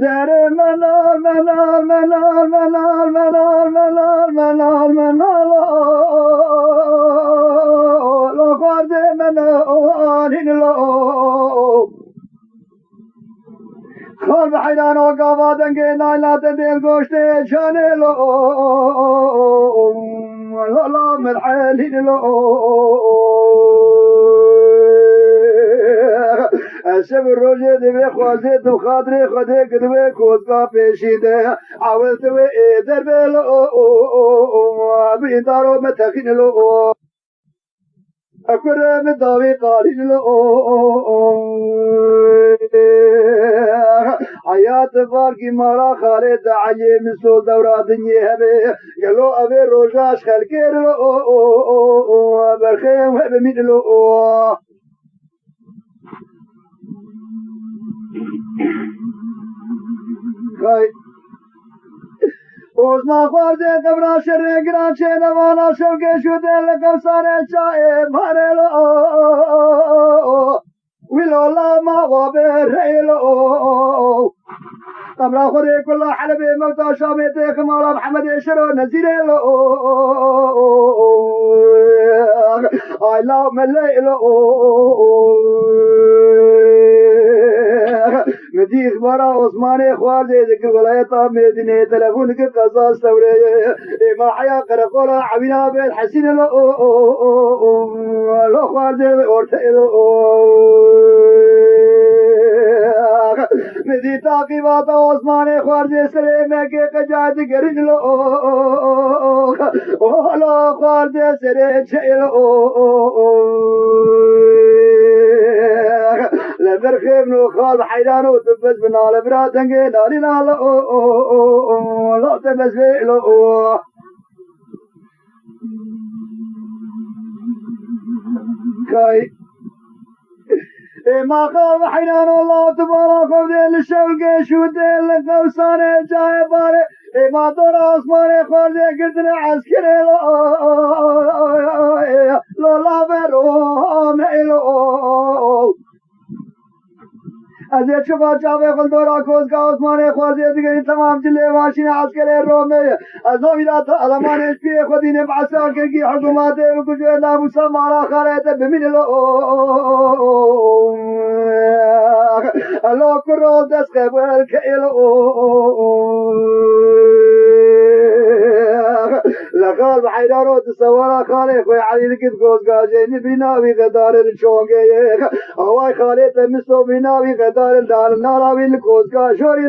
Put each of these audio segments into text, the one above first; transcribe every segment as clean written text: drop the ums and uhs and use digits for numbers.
در منال منال منال منال منال منال منال منال لو خارج منال لو خال بحیران و گاوادن که نایلات دل گوشت چانه لو لا مرحلین لو شب روزه دوی خوازه دو خاطر خوده کدوی کودکا پیشیده عوض دوی در بلو بیندارو متخین لو اکرم داوی قالین لو حیات فارکی مارا خالد علی مسول دورا دنیا هبه گلو ابی روزاش خلکر لو برخیم هبه مید لو خای اوزما خوارده قبرا شر گران چه نوانا شوکه شده لکوسانه چای بھرلو ویلو لاما غابرلو قبرا خوری کلا حلبی موتا شامی تیخ مولا محمد شرو نزیرلو آی لا ملیلو مدير برا عثمان خوارزي ذكر ولاية مدينة تلفون ذكر قصاص ثوري ما حيا قرقولا عبينا بيت حسين لو خوارزي ورتئلو مدير تاقيبات عثمان خوارزي سري مكي قجاد قرن لو ولو خوارزي سري چئلو لبر خيب نو خال حيدان وتبس بنا لبراتنگ ناري نال لا تبس بيلو كاي ما خال حيدان الله تبارك وتعالى الشوق شو دل قوسان جاي بار ما دور اسمان خورد گردن عسكري لو لا برو ميلو از یک شفاعت جاوه خلدورا کوز کا عثمان خوازی دیگری تمام جلے واشین عسکر رومے از نویرات علمان اشپی خودین بعثا کرکی حکومات و کچھ ناموسا مارا خارت بمین لو لو کرو دست قبل کئلو لقال بحيرارو تصورا خالي خوي علي لكت قوز قاجين بناوي غدار الشوقي هواي خالي تمسو بناوي غدار الدار ناراوي الكوز قاجوري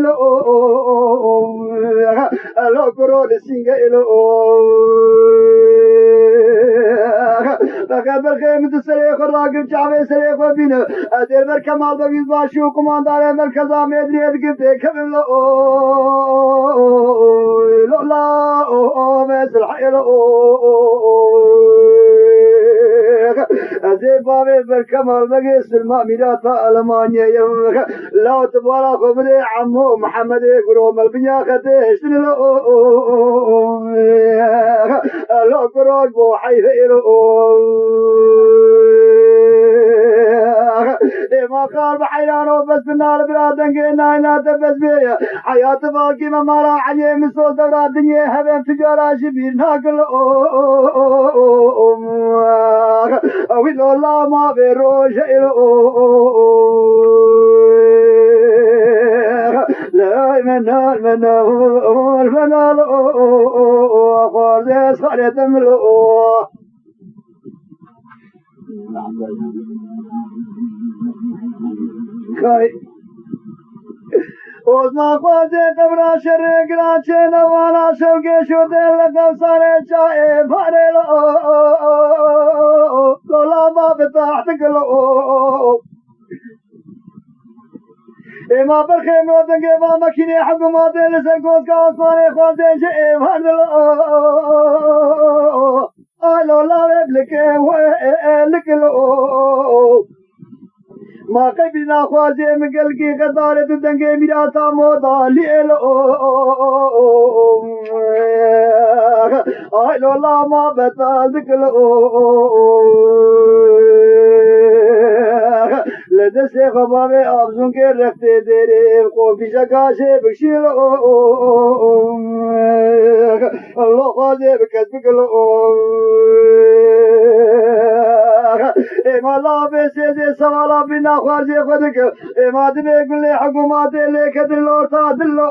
لو كرو لسينغي لو فقط بالخيمة السريخ الراقب شعبي سريخ وبينه أدير بالكمال بقيت باشي وكماندار مركزا ميدري أدقب كمل لو لا بس الحيلو أزيد بابي بالكمال بقيت المأميرات ألمانيا لا تبارك وبدي عمو محمد قروم البنيا خديش لو قروج بو حيفيلو ما قال بحيرانو بس بالنار برادن قينا لا تبس بيه حياة باقي ممارا عليه مسول دورا الدنيا هبين تجارة شبير ناقل ويلو الله ما بيروش لا منال منال منال وقال صارت ملو كاي اوزما خوازي قبرا شر گرانچه نوانا شوگه شده لقوسان چائے بھرلو لولا باب تحت گلو ما برخيم ودنگه ما مكيني حكومات لسر قوز کا عثمان خوازي شئ بھرلو لولا بلکه لکلو ما قبلنا خوازي مقل كي قدارة دنگي ميراتا موضا ليلو آي لولا ما بتا ذكلو لدسي خبامي آبزون کے رکھتے دیرے قوفی شکا سے بکشیلو اللہ خوازي بكت بكلو اما لا بسيدي سوالا بنا خوازي خودك اما دبي كل حكومات لك دلو تا دلو